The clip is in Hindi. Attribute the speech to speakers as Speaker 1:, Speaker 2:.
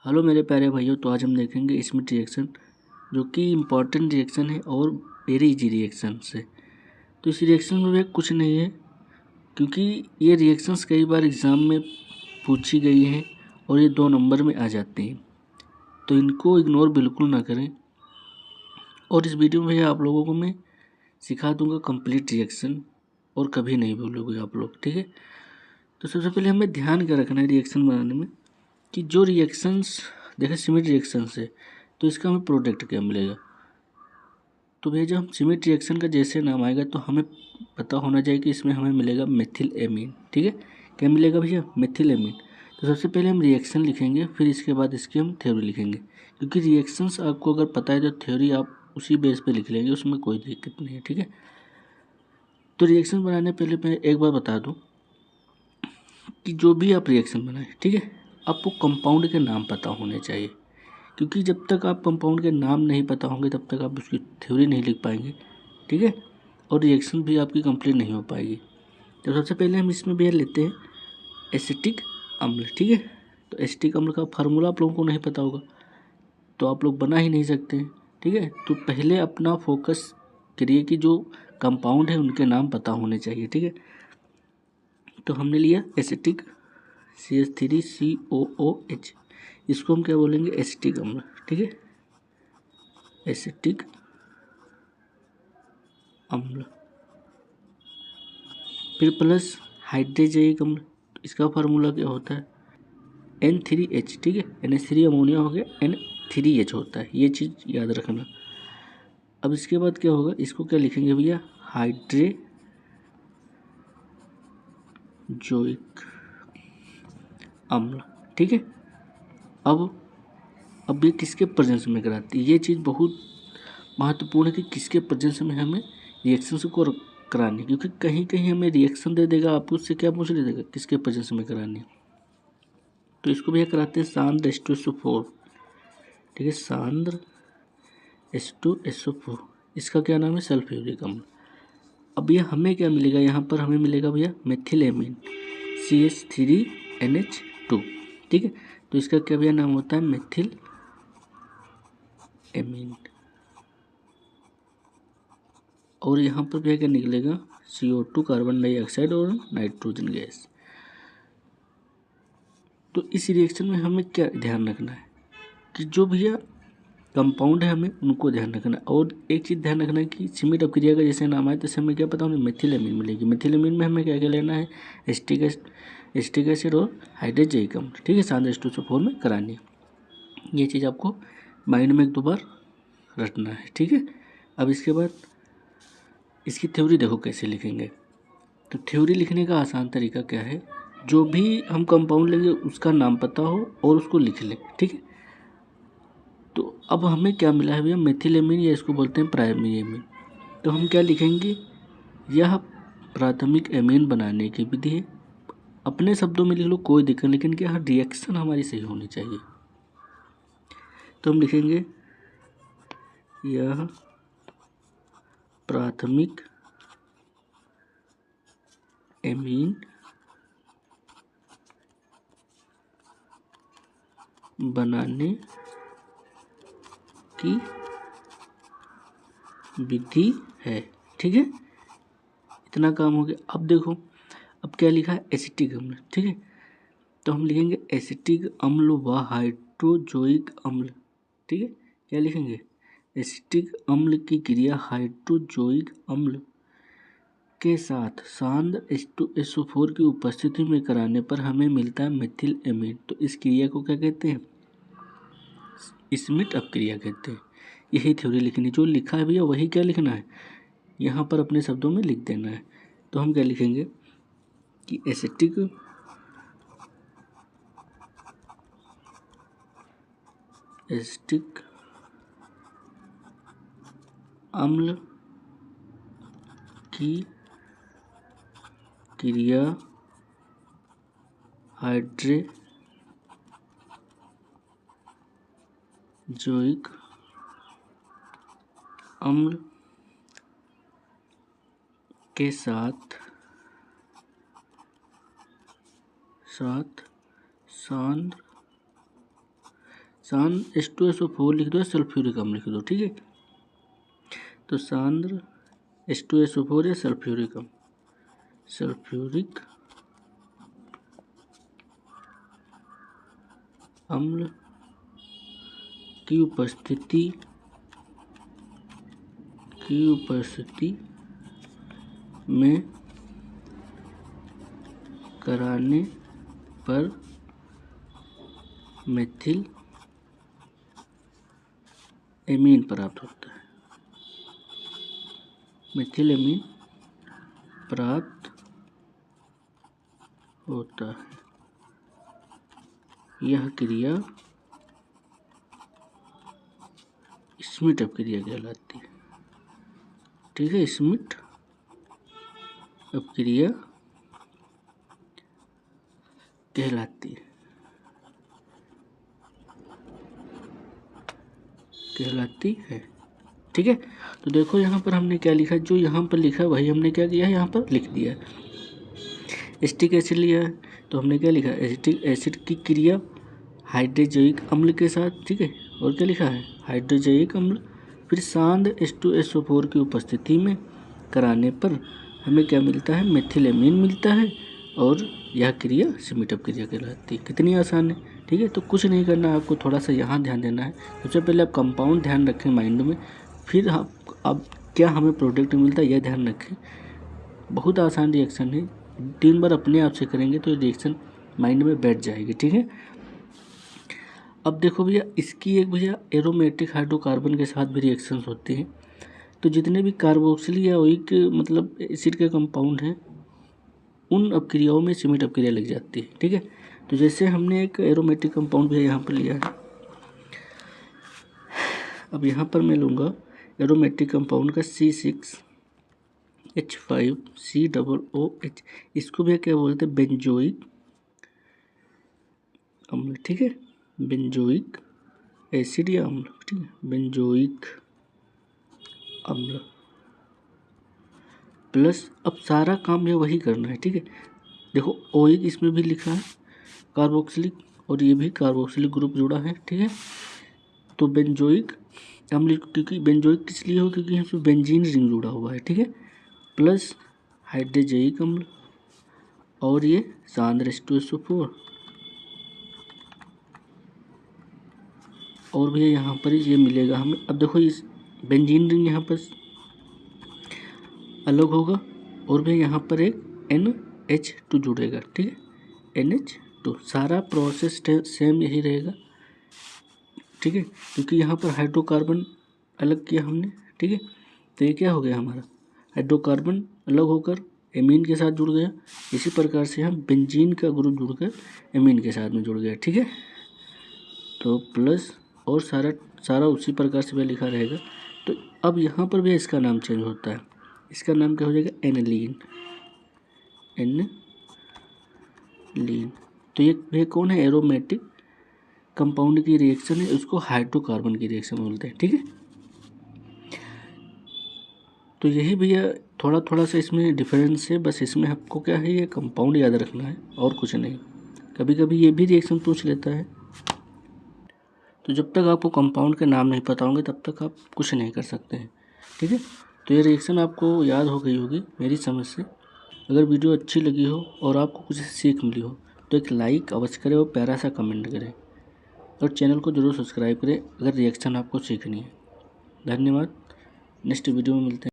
Speaker 1: हेलो मेरे प्यारे भाइयों, तो आज हम देखेंगे स्मिथ रिएक्शन, जो कि इम्पॉर्टेंट रिएक्शन है और वेरी इजी रिएक्शन है। तो इस रिएक्शन में भी कुछ नहीं है, क्योंकि ये रिएक्शंस कई बार एग्ज़ाम में पूछी गई हैं और ये 2 नंबर में आ जाते हैं, तो इनको इग्नोर बिल्कुल ना करें। और इस वीडियो में आप लोगों को मैं सिखा दूंगा कंप्लीट रिएक्शन, और कभी नहीं भूलोगे आप लोग, ठीक है। तो सबसे पहले हमें ध्यान क्या रखना है रिएक्शन बनाने में, कि जो रिएक्शंस देखें स्मिथ रिएक्शन से, तो इसका हमें प्रोडक्ट क्या मिलेगा। तो भैया जब हम स्मिथ रिएक्शन का जैसे नाम आएगा तो हमें पता होना चाहिए कि इसमें हमें मिलेगा मेथिल एमीन, ठीक है। क्या मिलेगा भैया? Methyl amine. तो सबसे पहले हम रिएक्शन लिखेंगे, फिर इसके बाद इसकी हम थ्योरी लिखेंगे, क्योंकि रिएक्शंस आपको अगर पता है तो थ्योरी आप उसी बेस पे लिख लेंगे, उसमें कोई दिक्कत नहीं है, ठीक है। तो रिएक्शन बनाने पहले मैं एक बार बता दूँ कि जो भी आप रिएक्शन बनाएं, ठीक है, आपको कंपाउंड के नाम पता होने चाहिए, क्योंकि जब तक आप कंपाउंड के नाम नहीं पता होंगे तब तक आप उसकी थ्योरी नहीं लिख पाएंगे, ठीक है, और रिएक्शन भी आपकी कंप्लीट नहीं हो पाएगी। तो सबसे पहले हम इसमें भी लेते हैं एसिटिक अम्ल, ठीक है। तो एसिटिक अम्ल का फार्मूला आप लोगों को नहीं पता होगा तो आप लोग बना ही नहीं सकते हैं, ठीक है। तो पहले अपना फोकस करिए कि जो कंपाउंड है उनके नाम पता होने चाहिए, ठीक है। तो हमने लिया एसिटिक CH3COOH, इसको हम क्या बोलेंगे? एसिटिक अम्ल, ठीक है, एसिटिक अम्ल। फिर प्लस हाइड्रोजनिक अम्ल, तो इसका फार्मूला क्या होता है? N3H, ठीक है, NH3 अमोनिया हो गया, N3H होता है, ये चीज़ याद रखना। अब इसके बाद क्या होगा, इसको क्या लिखेंगे भैया? हाइड्रोजोइक अम्ल, ठीक है। अब ये किसके प्रेजेंस में कराती है? ये चीज़ बहुत महत्वपूर्ण है कि किसके प्रेजेंस में हमें रिएक्शन को करानी है, क्योंकि कहीं कहीं हमें रिएक्शन दे देगा, आपको उससे क्या पूछ ले देगा किसके प्रेजेंस में करानी है। तो इसको भैया कराते हैं सांद्र H2SO4, ठीक है, सांद्र H2SO4, इसका क्या नाम है? सल्फ्यूरिक अम्ल। अब ये हमें क्या मिलेगा? यहाँ पर हमें मिलेगा भैया मेथिल एमीन CH3NH2, ठीक है। तो इसका क्या भैया नाम होता है? Methyl amine. और यहाँ पर भैया क्या निकलेगा? CO2 कार्बन डाइऑक्साइड और नाइट्रोजन गैस। तो इस रिएक्शन में हमें क्या ध्यान रखना है कि जो भैया कंपाउंड है हमें उनको ध्यान रखना है। और एक चीज़ ध्यान रखना है कि स्मिथ अपक्रिया का जैसे नाम आए तो हमें क्या पता, हमें मेथिल एमीन मिलेगी। मेथिल एमीन में हमें क्या क्या लेना है? एस्टिक एसिड और हाइड्रोजनिक अम्ल, ठीक है, सांद्र H2SO4 में करानी है। ये चीज़ आपको माइंड में 2 बार रटना है, ठीक है। अब इसके बाद इसकी थ्योरी देखो कैसे लिखेंगे। तो थ्योरी लिखने का आसान तरीका क्या है? जो भी हम कंपाउंड लेंगे उसका नाम पता हो और उसको लिख लें, ठीक है। तो अब हमें क्या मिला है भैया? मेथिल एमीन, या इसको बोलते हैं प्राइमरी एमीन। तो हम क्या लिखेंगे? यह प्राथमिक एमीन बनाने की विधि है। अपने शब्दों में लिख लो, कोई दिक्कत नहीं, लेकिन क्या रिएक्शन हमारी सही होनी चाहिए। तो हम लिखेंगे यह प्राथमिक एमीन बनाने की विधि है, ठीक है। इतना काम हो गया। अब देखो, अब क्या लिखा है? एसिटिक अम्ल, ठीक है। तो हम लिखेंगे एसिटिक अम्ल व हाइड्रोजोइक अम्ल, ठीक है। क्या लिखेंगे? एसिटिक अम्ल की क्रिया हाइड्रोजोइक अम्ल के साथ सांद्र H2SO4 की उपस्थिति में कराने पर हमें मिलता है मेथिल एमीन। तो इस क्रिया को क्या कहते हैं? स्मिथ अपक्रिया कहते हैं। यही थ्योरी लिखनी, जो लिखा है भैया वही क्या लिखना है, यहाँ पर अपने शब्दों में लिख देना है। तो हम क्या लिखेंगे कि एसिटिक अम्ल की क्रिया हाइड्रोजोइक अम्ल के साथ सांद्र सांद्र H2SO4 लिख दो या सल्फ्यूरिक अम्ल लिख दो, ठीक है। तो सांद्र H2SO4 या सल्फ्यूरिक अम्ल की उपस्थिति में कराने पर मेथिल एमीन प्राप्त होता है। मेथिल एमीन प्राप्त होता है। यह क्रिया स्मिट अपक्रिया कहलाती है, ठीक है। स्मिट अपक्रिया कहलाती है, ठीक है। तो देखो यहाँ पर हमने क्या लिखा, जो यहाँ पर लिखा है वही हमने क्या किया है, यहाँ पर लिख दिया है। एसिटिक एसिड लिया है तो हमने क्या लिखा, एसिटिक एसिड की क्रिया हाइड्रोजोइक अम्ल के साथ, ठीक है। और क्या लिखा है, हाइड्रोजोइक अम्ल, फिर सांद्र H2SO4 की उपस्थिति में कराने पर हमें क्या मिलता है, मेथिलेमीन मिलता है, और यह क्रिया स्मिट अपक्रिया कहलाती है। कितनी आसान है, ठीक है। तो कुछ नहीं करना है आपको, थोड़ा सा यहाँ ध्यान देना है। सबसे पहले आप कंपाउंड ध्यान रखें माइंड में, फिर अब क्या हमें प्रोडक्ट मिलता है यह ध्यान रखें। बहुत आसान रिएक्शन है, 3 बार अपने आप से करेंगे तो रिएक्शन माइंड में बैठ जाएगी, ठीक है। अब देखो भैया, इसकी एक भैया एरोमेटिक हाइड्रोकार्बन के साथ भी रिएक्शंस होती हैं। तो जितने भी कार्बोक्सिल या ओइक मतलब एसिड के कंपाउंड हैं, उन अपक्रियाओं में स्मिट अपक्रिया लग जाती है, ठीक है। तो जैसे हमने एक एरोमेटिक कंपाउंड भी यहाँ पर लिया है, अब यहाँ पर मैं लूँगा एरोमेटिक कंपाउंड का C6H5COOH, इसको भी क्या बोलते हैं, बेंजोइक अम्ल, ठीक है। बेंजोइक एसिड या अम्ल, ठीक है, बेंजोइक अम्ल प्लस, अब सारा काम ये वही करना है, ठीक है। देखो ओइक इसमें भी लिखा है कार्बोक्सिलिक, और ये भी कार्बोक्सिलिक ग्रुप जुड़ा है, ठीक है। तो बेंजोइक अम्ल, क्योंकि बेंजोइक किस लिए हो, क्योंकि इसमें बेंजीन रिंग जुड़ा हुआ है, ठीक है, प्लस हाइड्रोजोइक अम्ल, और ये सांद्र H2SO4, और भी यहाँ पर ये मिलेगा हमें। अब देखो इस बेंजीन रिंग यहाँ पर अलग होगा, और भी यहाँ पर एक NH2 जुड़ेगा, ठीक है, NH2। सारा प्रोसेस सेम यही रहेगा, ठीक है, क्योंकि यहाँ पर हाइड्रोकार्बन अलग किया हमने, ठीक है। तो ये क्या हो गया, हमारा हाइड्रोकार्बन अलग होकर एमीन के साथ जुड़ गया। इसी प्रकार से हम बेंजीन का ग्रुप जुड़कर एमीन के साथ में जुड़ गया, ठीक है। तो प्लस, और सारा उसी प्रकार से भी लिखा रहेगा। तो अब यहाँ पर भी इसका नाम चेंज होता है, इसका नाम क्या हो जाएगा, एनिलीन। तो ये कौन है, एरोमेटिक कंपाउंड की रिएक्शन है, उसको हाइड्रोकार्बन की रिएक्शन बोलते हैं, ठीक है। तो यही भैया थोड़ा सा इसमें डिफरेंस है, बस इसमें आपको क्या है, ये कंपाउंड याद रखना है और कुछ नहीं। कभी कभी ये भी रिएक्शन पूछ लेता है। तो जब तक आपको कंपाउंड के नाम नहीं पता होंगे तब तक आप कुछ नहीं कर सकते हैं, ठीक है। तो ये रिएक्शन आपको याद हो गई होगी मेरी समझ से। अगर वीडियो अच्छी लगी हो और आपको कुछ सीख मिली हो तो एक लाइक अवश्य करें और प्यारा सा कमेंट करें, और चैनल को जरूर सब्सक्राइब करें अगर रिएक्शन आपको सीखनी है। धन्यवाद, नेक्स्ट वीडियो में मिलते हैं।